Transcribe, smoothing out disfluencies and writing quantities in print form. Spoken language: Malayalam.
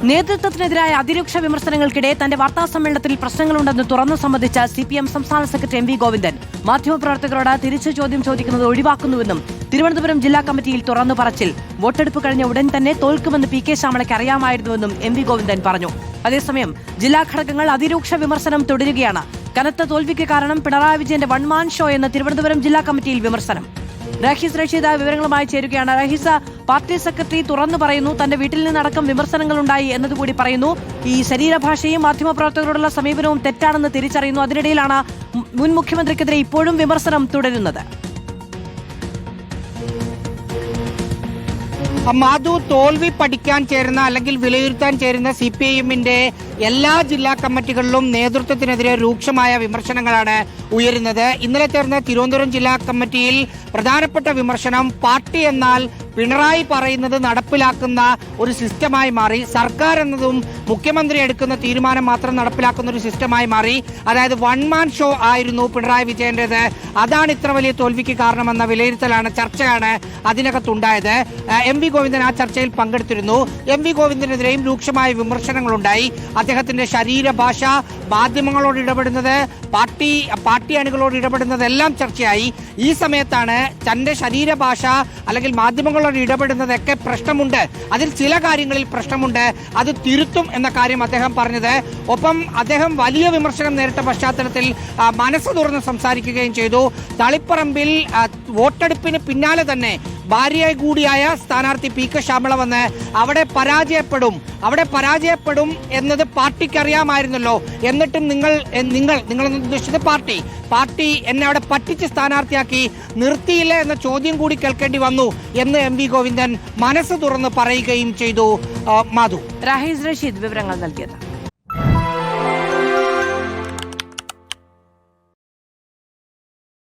നേതൃത്വത്തിനെതിരായ അതിരൂക്ഷ വിമർശനങ്ങൾക്കിടെ തന്റെ വാർത്താസമ്മേളനത്തിൽ പ്രശ്നങ്ങളുണ്ടെന്ന് തുറന്നു സമ്മതിച്ച CPM സംസ്ഥാന സെക്രട്ടറി MV ഗോവിന്ദൻ മാധ്യമപ്രവർത്തകരോട് തിരിച്ചു ചോദ്യം ചോദിക്കുന്നത് ഒഴിവാക്കുന്നുവെന്നും തിരുവനന്തപുരം ജില്ലാ കമ്മിറ്റിയിൽ തുറന്നു പറച്ചിൽ. വോട്ടെടുപ്പ് കഴിഞ്ഞ ഉടൻ തന്നെ തോൽക്കുമെന്ന് PK ശ്യാമളയ്ക്ക് അറിയാമായിരുന്നുവെന്നും MV ഗോവിന്ദൻ പറഞ്ഞു. അതേസമയം ജില്ലാ ഘടകങ്ങൾ അതിരൂക്ഷ വിമർശനം തുടരുകയാണ്. കനത്ത തോൽവിക്ക് കാരണം പിണറായി വിജയന്റെ വൺമാൻ ഷോ എന്ന് തിരുവനന്തപുരം ജില്ലാ കമ്മിറ്റിയിൽ വിമർശനം. റഹീസ് റഷീദ് വിവരങ്ങളുമായി ചേരുകയാണ്. റഹീസ, പാർട്ടി സെക്രട്ടറി തുറന്നു പറയുന്നു തന്റെ വീട്ടിൽ നിന്നടക്കം വിമർശനങ്ങളുണ്ടായി എന്നതുകൂടി പറയുന്നു. ഈ ശരീരഭാഷയും മാധ്യമപ്രവർത്തകരോടുള്ള സമീപനവും തെറ്റാണെന്ന് തിരിച്ചറിയുന്നു. അതിനിടയിലാണ് മുൻ മുഖ്യമന്ത്രിക്കെതിരെ ഇപ്പോഴും വിമർശനം തുടരുന്നത്. മാധു, തോൽവി പഠിക്കാൻ ചേരുന്ന അല്ലെങ്കിൽ വിലയിരുത്താൻ ചേരുന്ന CPIM-ന്റെ എല്ലാ ജില്ലാ കമ്മിറ്റികളിലും നേതൃത്വത്തിനെതിരെ രൂക്ഷമായ വിമർശനങ്ങളാണ് ഉയരുന്നത്. ഇന്നലെ ചേർന്ന തിരുവനന്തപുരം ജില്ലാ കമ്മിറ്റിയിൽ പ്രധാനപ്പെട്ട വിമർശനം പാർട്ടി എന്നാൽ പിണറായി പറയുന്നത് നടപ്പിലാക്കുന്ന ഒരു സിസ്റ്റമായി മാറി, സർക്കാർ എന്നതും മുഖ്യമന്ത്രി എടുക്കുന്ന തീരുമാനം മാത്രം നടപ്പിലാക്കുന്ന ഒരു സിസ്റ്റമായി മാറി. അതായത് വൺമാൻ ഷോ ആയിരുന്നു പിണറായി വിജയന്റേത്. അതാണ് ഇത്ര വലിയ തോൽവിക്ക് കാരണമെന്ന വിലയിരുത്തലാണ്, ചർച്ചയാണ് അതിനകത്തുണ്ടായത്. MV ഗോവിന്ദൻ ആ ചർച്ചയിൽ പങ്കെടുത്തിരുന്നു. MV ഗോവിന്ദനെതിരെയും രൂക്ഷമായ വിമർശനങ്ങളുണ്ടായി. അദ്ദേഹത്തിന്റെ ശരീരഭാഷ, മാധ്യമങ്ങളോട് ഇടപെടുന്നത്, പാർട്ടി അണികളോട് ഇടപെടുന്നതെല്ലാം ചർച്ചയായി. ഈ സമയത്താണ് തന്റെ ശരീരഭാഷ അല്ലെങ്കിൽ മാധ്യമങ്ങളോട് ഇടപെടുന്നതൊക്കെ പ്രശ്നമുണ്ട്, അതിൽ ചില കാര്യങ്ങളിൽ പ്രശ്നമുണ്ട്, അത് തിരുത്തും എന്ന കാര്യം അദ്ദേഹം പറഞ്ഞത്. ഒപ്പം അദ്ദേഹം വലിയ വിമർശനം നേരിട്ട പശ്ചാത്തലത്തിൽ മനസ്സ് തുറന്ന് സംസാരിക്കുകയും ചെയ്തു. തളിപ്പറമ്പിൽ വോട്ടെടുപ്പിന് പിന്നാലെ തന്നെ ഭാര്യയായി കൂടിയായ സ്ഥാനാർത്ഥി PK ശ്യാമള വന്ന് അവിടെ പരാജയപ്പെടും എന്നത് പാർട്ടിക്ക് അറിയാമായിരുന്നല്ലോ, എന്നിട്ടും നിങ്ങൾ ഉദ്ദേശിച്ചത് പാർട്ടി എന്നെ അവിടെ പറ്റിച്ച് സ്ഥാനാർത്ഥിയാക്കി നിർത്തിയില്ല എന്ന ചോദ്യം കൂടി കേൾക്കേണ്ടി വന്നു എന്ന് MV ഗോവിന്ദൻ മനസ്സ് തുറന്ന് പറയുകയും ചെയ്തു. മാധു, റഹീസ് റഷീദ് വിവരങ്ങൾ നൽകിയത്.